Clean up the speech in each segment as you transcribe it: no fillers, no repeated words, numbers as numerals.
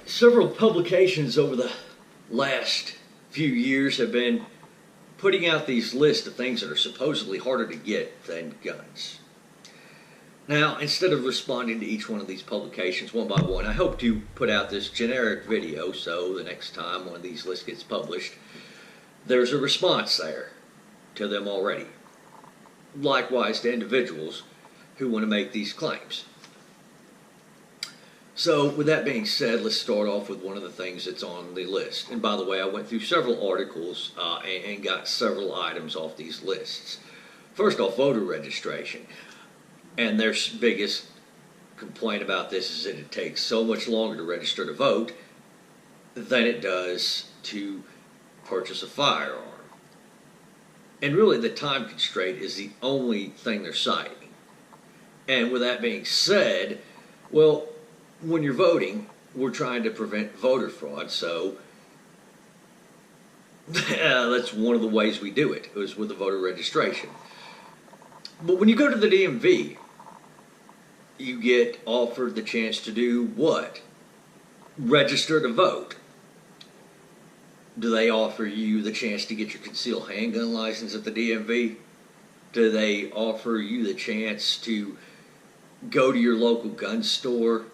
Several publications over the last few years have been putting out these lists of things that are supposedly harder to get than guns. Now, instead of responding to each one of these publications one by one, I hope to put out this generic video so the next time one of these lists gets published, there's a response there to them already. Likewise to individuals who want to make these claims. So, with that being said, let's start off with one of the things that's on the list. And by the way, I went through several articles and got several items off these lists. First off, voter registration. And their biggest complaint about this is that it takes so much longer to register to vote than it does to purchase a firearm. And really, the time constraint is the only thing they're citing. And with that being said, well, when you're voting, we're trying to prevent voter fraud, so that's one of the ways we do it, is with the voter registration. But when you go to the DMV, you get offered the chance to do what? Register to vote. Do they offer you the chance to get your concealed handgun license at the DMV? Do they offer you the chance to go to your local gun store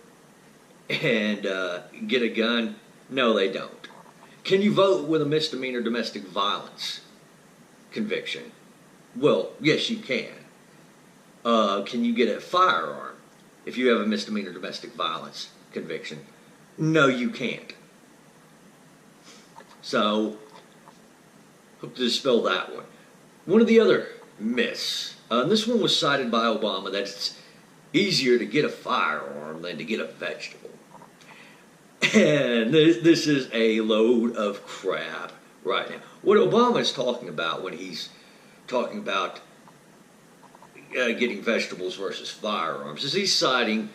and get a gun? No, they don't. Can you vote with a misdemeanor domestic violence conviction? Well, yes, you can. Can you get a firearm if you have a misdemeanor domestic violence conviction? No, you can't. So, hope to dispel that one. One of the other myths, and this one was cited by Obama, that it's easier to get a firearm than to get a vegetable. And this is a load of crap right now. What Obama is talking about when he's talking about getting vegetables versus firearms is he's citing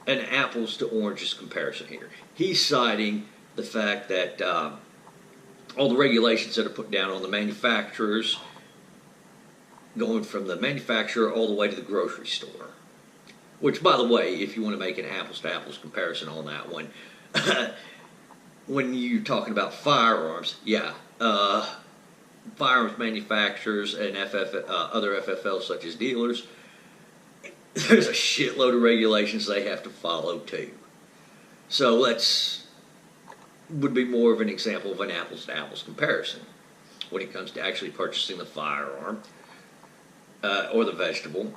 an apples to oranges comparison here. He's citing the fact that all the regulations that are put down on the manufacturers, going from the manufacturer all the way to the grocery store. Which, by the way, if you want to make an apples-to-apples comparison on that one, when you're talking about firearms, firearms manufacturers and other FFLs such as dealers, there's a shitload of regulations they have to follow too. So would be more of an example of an apples-to-apples comparison when it comes to actually purchasing the firearm or the vegetable.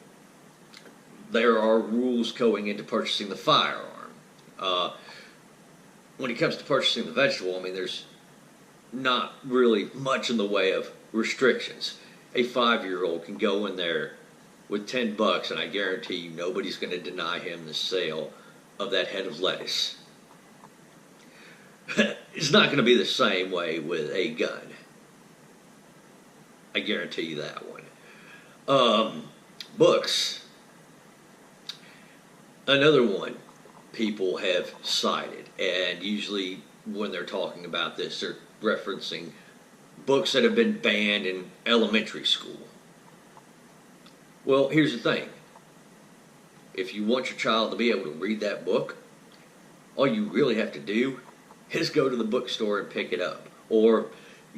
There are rules going into purchasing the firearm. When it comes to purchasing the vegetable, I mean, there's not really much in the way of restrictions. A 5-year-old can go in there with $10, and I guarantee you nobody's going to deny him the sale of that head of lettuce. It's not going to be the same way with a gun. I guarantee you that one. Books. Another one people have cited, and usually when they're talking about this, they're referencing books that have been banned in elementary school. Well, here's the thing. If you want your child to be able to read that book, all you really have to do is go to the bookstore and pick it up, or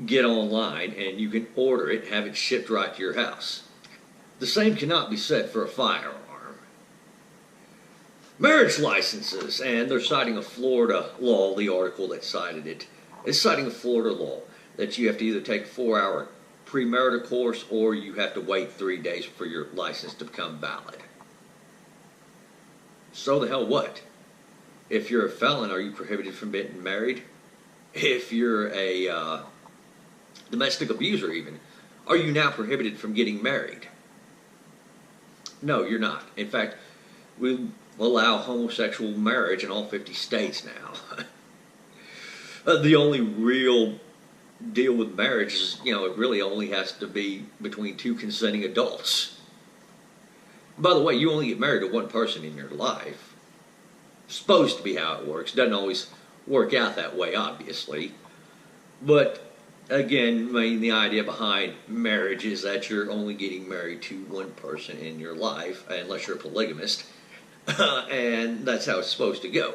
get online and you can order it and have it shipped right to your house. The same cannot be said for a firearm. Marriage licenses, and they're citing a Florida law, the article that cited it is citing a Florida law that you have to either take a 4-hour premarital course or you have to wait 3 days for your license to become valid. So the hell what? If you're a felon, are you prohibited from getting married? If you're a domestic abuser even, are you now prohibited from getting married? No, you're not. In fact, we allow homosexual marriage in all 50 states now. The only real deal with marriage is, it really only has to be between two consenting adults. By the way, you only get married to one person in your life. Supposed to be how it works. Doesn't always work out that way, obviously. But again, the idea behind marriage is that you're only getting married to one person in your life, unless you're a polygamist, and that's how it's supposed to go.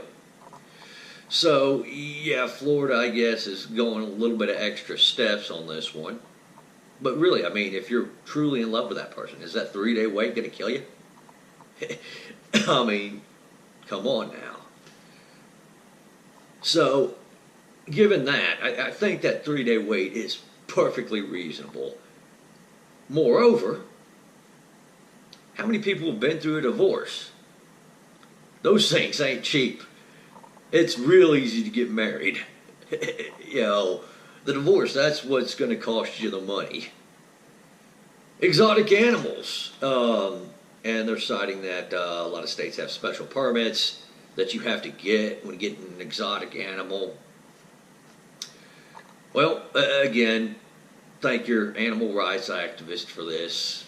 So, yeah, Florida, I guess, is going a little bit of extra steps on this one. But really, I mean, if you're truly in love with that person, is that 3-day wait going to kill you? I mean, come on now. So, given that, I think that 3-day wait is perfectly reasonable. Moreover, how many people have been through a divorce? Those things ain't cheap. It's real easy to get married. The divorce, that's what's going to cost you the money. Exotic animals. And they're citing that a lot of states have special permits that you have to get when getting an exotic animal. Well, again, thank your animal rights activists for this.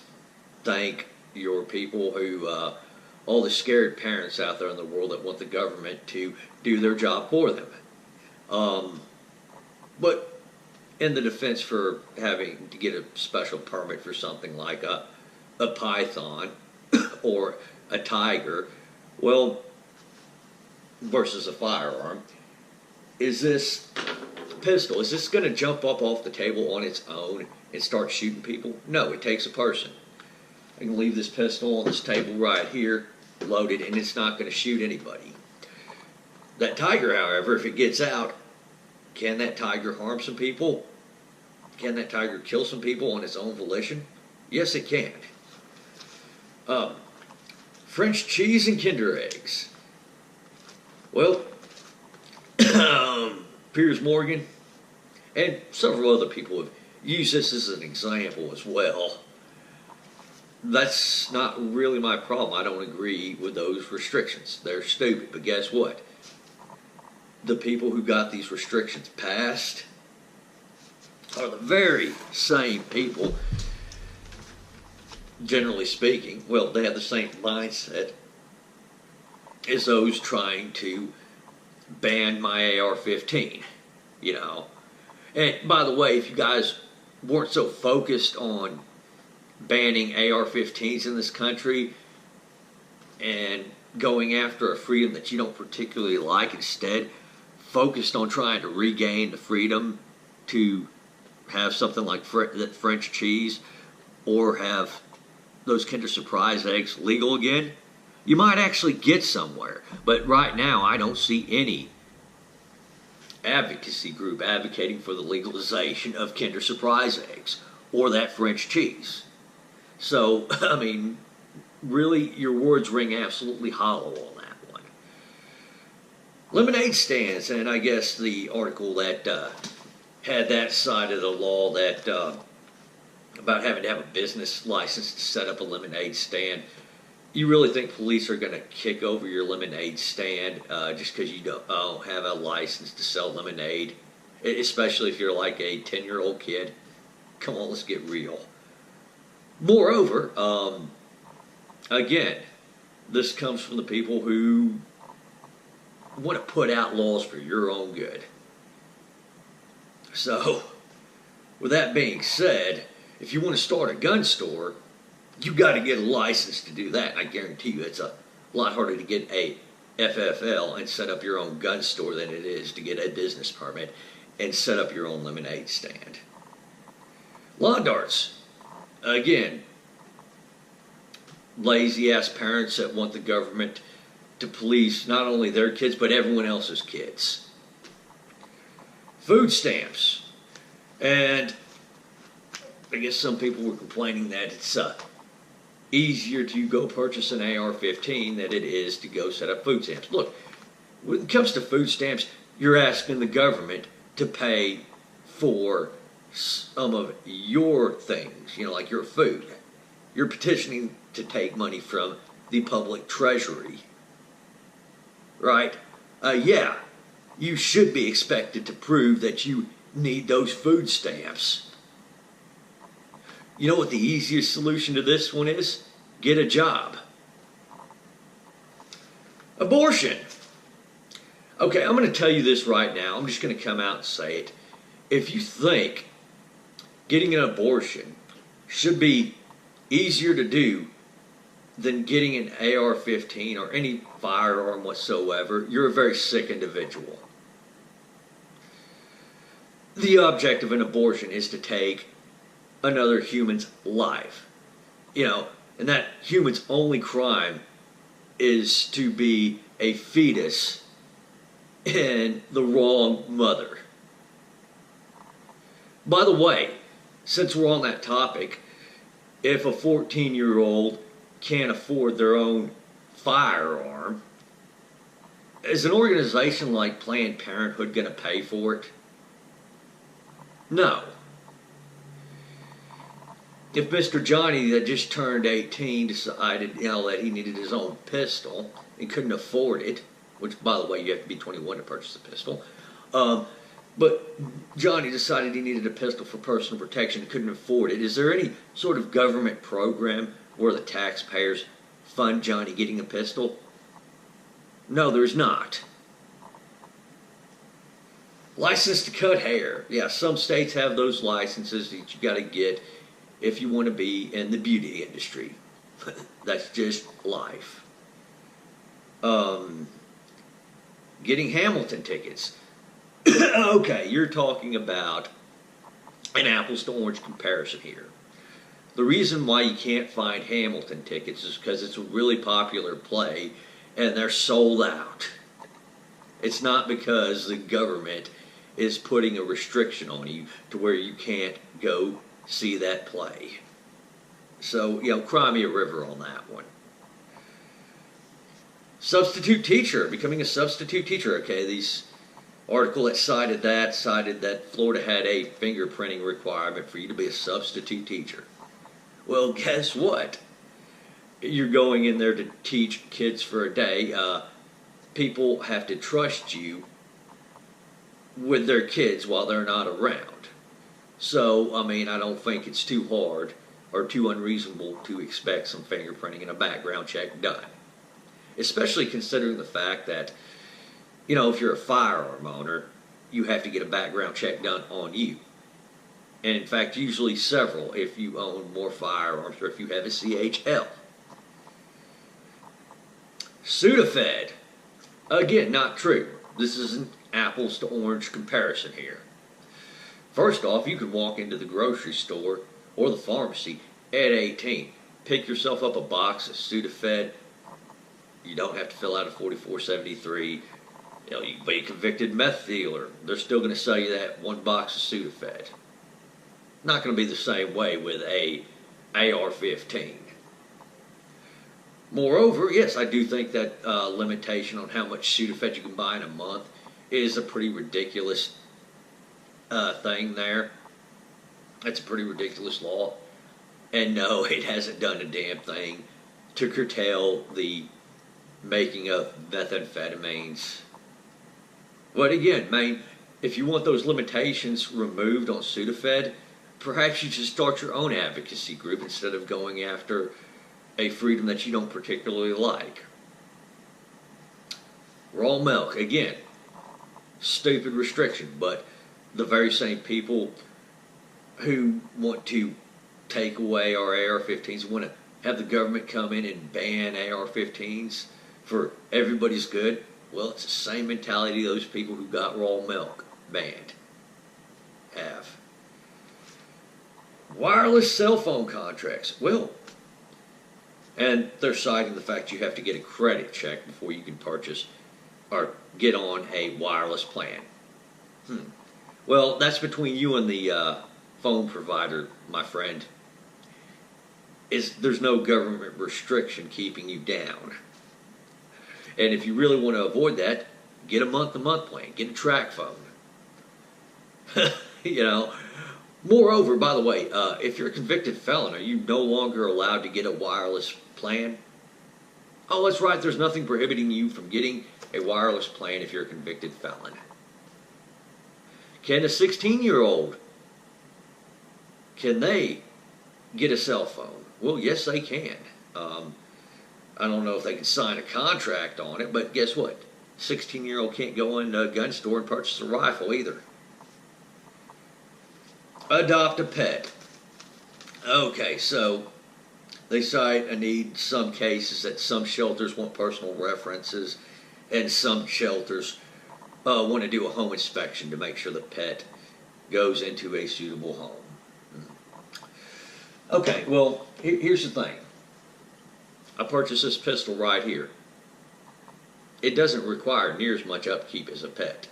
Thank your people who, all the scared parents out there in the world that want the government to do their job for them. But in the defense for having to get a special permit for something like a python or a tiger, well, versus a firearm, is this pistol, is this going to jump up off the table on its own and start shooting people? No, it takes a person. I can leave this pistol on this table right here, loaded, and it's not going to shoot anybody. That tiger, however, if it gets out, can that tiger harm some people? Can that tiger kill some people on its own volition? Yes, it can. French cheese and Kinder eggs. Well, Piers Morgan and several other people have used this as an example as well. That's not really my problem. I don't agree with those restrictions. They're stupid. But guess what? The people who got these restrictions passed are the very same people, generally speaking. Well, they have the same mindset as those trying to ban my AR-15, And by the way, if you guys weren't so focused on banning AR-15s in this country and going after a freedom that you don't particularly like, instead focused on trying to regain the freedom to have something like that French cheese or have those Kinder Surprise eggs legal again, you might actually get somewhere. But right now, I don't see any advocacy group advocating for the legalization of Kinder Surprise eggs or that French cheese. So, I mean, really, your words ring absolutely hollow on that one. Lemonade stands, and I guess the article that had that side of the law that about having to have a business license to set up a lemonade stand. You really think police are going to kick over your lemonade stand just because you don't have a license to sell lemonade, especially if you're like a 10-year-old kid? Come on, let's get real. Moreover, again, this comes from the people who want to put out laws for your own good. So, with that being said, if you want to start a gun store, you got to get a license to do that. I guarantee you it's a lot harder to get a FFL and set up your own gun store than it is to get a business permit and set up your own lemonade stand. Lawn darts. Again, lazy-ass parents that want the government to police not only their kids, but everyone else's kids. Food stamps. And I guess some people were complaining that it's easier to go purchase an AR-15 than it is to go set up food stamps. Look, when it comes to food stamps, you're asking the government to pay for some of your things, like your food. You're petitioning to take money from the public treasury, right? Yeah, you should be expected to prove that you need those food stamps. You know what the easiest solution to this one is? Get a job. Abortion. Okay, I'm going to tell you this right now. I'm just going to come out and say it. If you think getting an abortion should be easier to do than getting an AR-15 or any firearm whatsoever, you're a very sick individual. The object of an abortion is to take another human's life. And that human's only crime is to be a fetus in the wrong mother. By the way, since we're on that topic, if a 14-year-old can't afford their own firearm, is an organization like Planned Parenthood going to pay for it? No. If Mr. Johnny that just turned 18 decided, that he needed his own pistol and couldn't afford it, which, by the way, you have to be 21 to purchase a pistol, but Johnny decided he needed a pistol for personal protection and couldn't afford it, is there any sort of government program where the taxpayers fund Johnny getting a pistol? No, there's not. License to cut hair. Yeah, some states have those licenses that you got to get if you want to be in the beauty industry. That's just life. Getting Hamilton tickets. Okay, you're talking about an apples to orange comparison here. The reason why you can't find Hamilton tickets is because it's a really popular play and they're sold out. It's not because the government is putting a restriction on you to where you can't go see that play. So, cry me a river on that one. Substitute teacher, becoming a substitute teacher. Okay, these article that cited that Florida had a fingerprinting requirement for you to be a substitute teacher. Well, guess what? You're going in there to teach kids for a day. People have to trust you with their kids while they're not around. So, I don't think it's too hard or too unreasonable to expect some fingerprinting and a background check done. Especially considering the fact that, if you're a firearm owner, you have to get a background check done on you. And in fact, usually several if you own more firearms or if you have a CHL. Sudafed. Again, not true. This is an apples to orange comparison here. First off, you can walk into the grocery store or the pharmacy at 18. Pick yourself up a box of Sudafed. You don't have to fill out a 4473. You be a convicted meth dealer. They're still going to sell you that one box of Sudafed. Not going to be the same way with a AR-15. Moreover, yes, I do think that limitation on how much Sudafed you can buy in a month is a pretty ridiculous thing there. That's a pretty ridiculous law. And no, it hasn't done a damn thing to curtail the making of methamphetamines. But again, if you want those limitations removed on Sudafed, perhaps you should start your own advocacy group instead of going after a freedom that you don't particularly like. Raw milk, again, stupid restriction, but the very same people who want to take away our AR-15s, want to have the government come in and ban AR-15s for everybody's good. Well, it's the same mentality those people who got raw milk banned have. Wireless cell phone contracts. Well, and they're citing the fact you have to get a credit check before you can purchase or get on a wireless plan. Well, that's between you and the phone provider, my friend. There's no government restriction keeping you down. And if you really want to avoid that, get a month-to-month plan. Get a track phone. Moreover, by the way, if you're a convicted felon, are you no longer allowed to get a wireless plan? Oh, that's right. There's nothing prohibiting you from getting a wireless plan if you're a convicted felon. Can a 16-year-old, can they get a cell phone? Well, yes, they can. I don't know if they can sign a contract on it, but guess what? 16-year-old can't go in a gun store and purchase a rifle either. Adopt a pet. Okay, so they cite a need in some cases that some shelters want personal references and some shelters want to do a home inspection to make sure the pet goes into a suitable home. Okay, well, here's the thing. I purchased this pistol right here. It doesn't require near as much upkeep as a pet.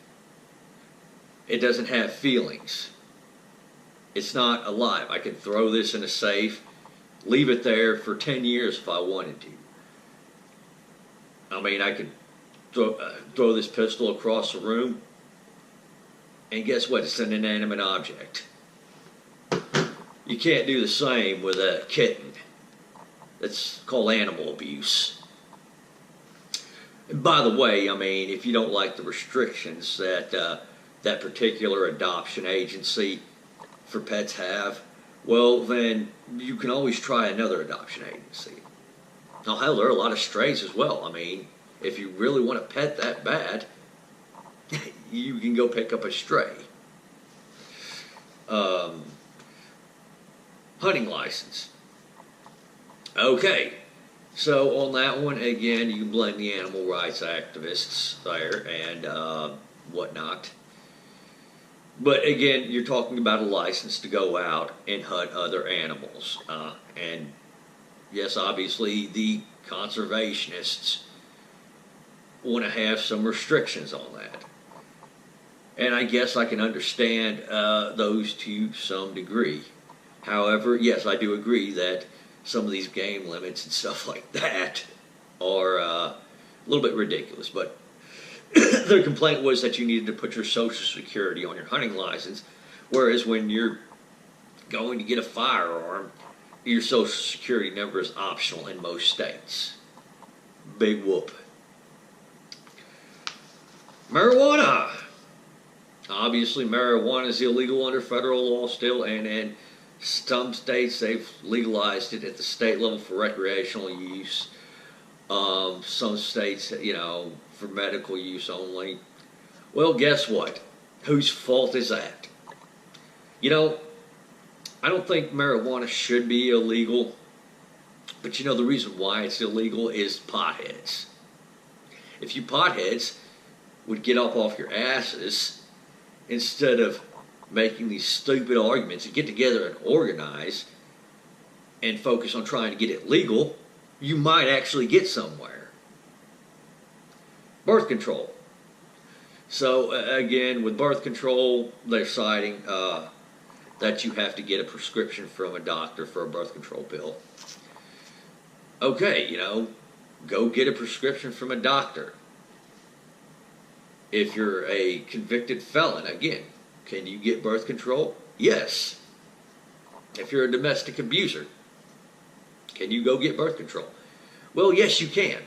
It doesn't have feelings. It's not alive. I could throw this in a safe, leave it there for 10 years if I wanted to. I mean, I could throw this pistol across the room, and guess what? It's an inanimate object. You can't do the same with a kitten. That's called animal abuse. And by the way, I mean, if you don't like the restrictions that that particular adoption agency for pets have, well, then you can always try another adoption agency. Now, hell, there are a lot of strays as well. I mean, if you really want a pet that bad, you can go pick up a stray. Hunting license. Okay, so on that one, again, you can blame the animal rights activists there and whatnot. But again, you're talking about a license to go out and hunt other animals. And yes, obviously, the conservationists want to have some restrictions on that. And I guess I can understand those to some degree. However, yes, I do agree that some of these game limits and stuff like that are a little bit ridiculous. But their complaint was that you needed to put your Social Security on your hunting license, whereas when you're going to get a firearm, your Social Security number is optional in most states. Big whoop. Marijuana. Obviously, marijuana is illegal under federal law still, and in some states they've legalized it at the state level for recreational use. Some states, you know, for medical use only. Well, guess what? Whose fault is that? You know, I don't think marijuana should be illegal, but you know the reason why it's illegal is potheads. If you potheads would get up off your asses instead of making these stupid arguments and get together and organize and focus on trying to get it legal, you might actually get somewhere. Birth control. So again, with birth control, they're citing that you have to get a prescription from a doctor for a birth control pill. Okay, you know, go get a prescription from a doctor. If you're a convicted felon, again, can you get birth control? Yes. If you're a domestic abuser, can you go get birth control? Well, yes, you can.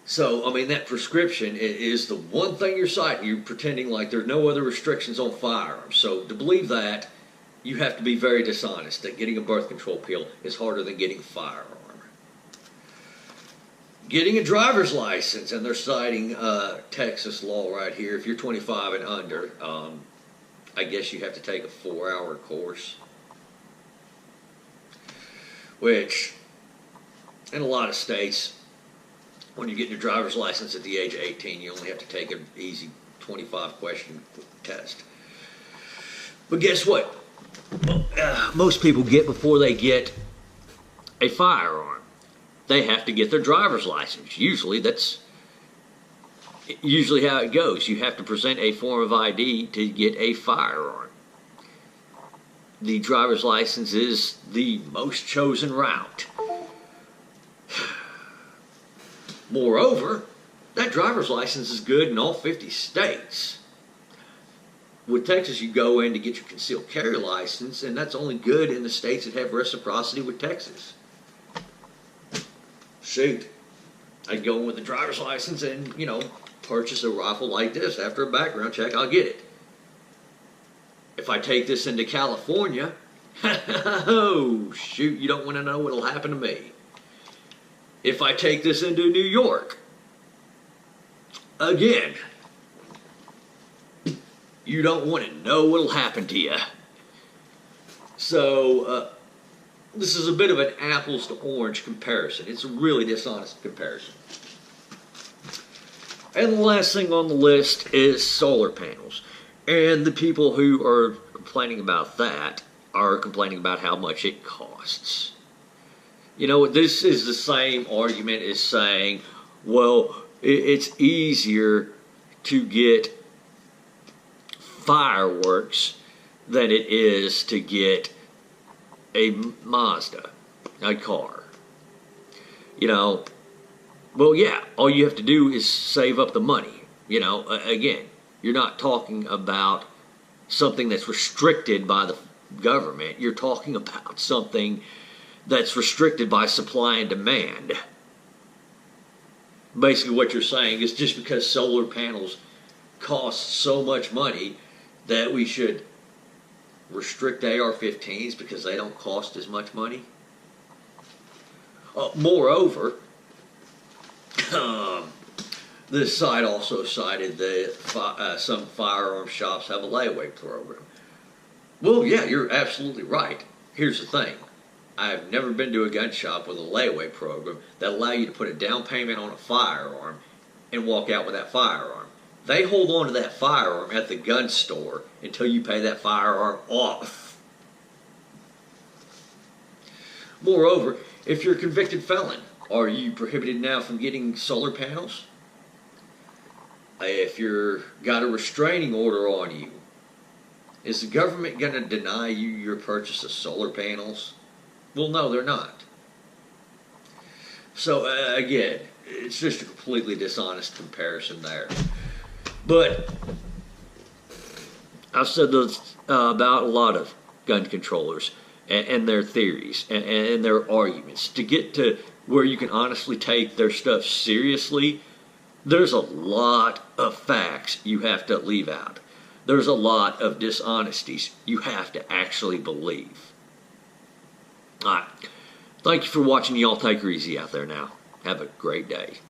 So, I mean, that prescription is the one thing you're citing. You're pretending like there's no other restrictions on firearms. So, to believe that, you have to be very dishonest that getting a birth control pill is harder than getting a firearm. Getting a driver's license, and they're citing Texas law right here. If you're 25 and under, I guess you have to take a 4-hour course, which in a lot of states, when you get your driver's license at the age of 18, you only have to take an easy 25-question test. But guess what? Most people get before they get a firearm. They have to get their driver's license. Usually that's how it goes. You have to present a form of ID to get a firearm. The driver's license is the most chosen route. Moreover, that driver's license is good in all 50 states. With Texas, you go in to get your concealed carry license, and that's only good in the states that have reciprocity with Texas. Shoot, I'd go in with a driver's license and, you know, purchase a rifle like this. After a background check, I'll get it. If I take this into California, oh, shoot, you don't want to know what'll happen to me. If I take this into New York, again, you don't want to know what'll happen to you. So, this is a bit of an apples to orange comparison. It's a really dishonest comparison. And the last thing on the list is solar panels. And the people who are complaining about that are complaining about how much it costs. You know, this is the same argument as saying, well, it's easier to get fireworks than it is to get a Mazda, a car. You know, well, yeah, all you have to do is save up the money. You know, again, you're not talking about something that's restricted by the government. You're talking about something that's restricted by supply and demand. Basically, what you're saying is just because solar panels cost so much money that we should restrict AR-15s because they don't cost as much money. Moreover, this site also cited that some firearm shops have a layaway program. Well, yeah, you're absolutely right. Here's the thing. I've never been to a gun shop with a layaway program that allow you to put a down payment on a firearm and walk out with that firearm. They hold on to that firearm at the gun store until you pay that firearm off. Moreover, if you're a convicted felon, are you prohibited now from getting solar panels? If you're got a restraining order on you, is the government going to deny you your purchase of solar panels? Well, no, they're not. So, again, it's just a completely dishonest comparison there. But I've said this about a lot of gun controllers and their theories and their arguments. To get to where you can honestly take their stuff seriously, there's a lot of facts you have to leave out. There's a lot of dishonesties you have to actually believe. All right. Thank you for watching. Y'all take her easy out there now. Have a great day.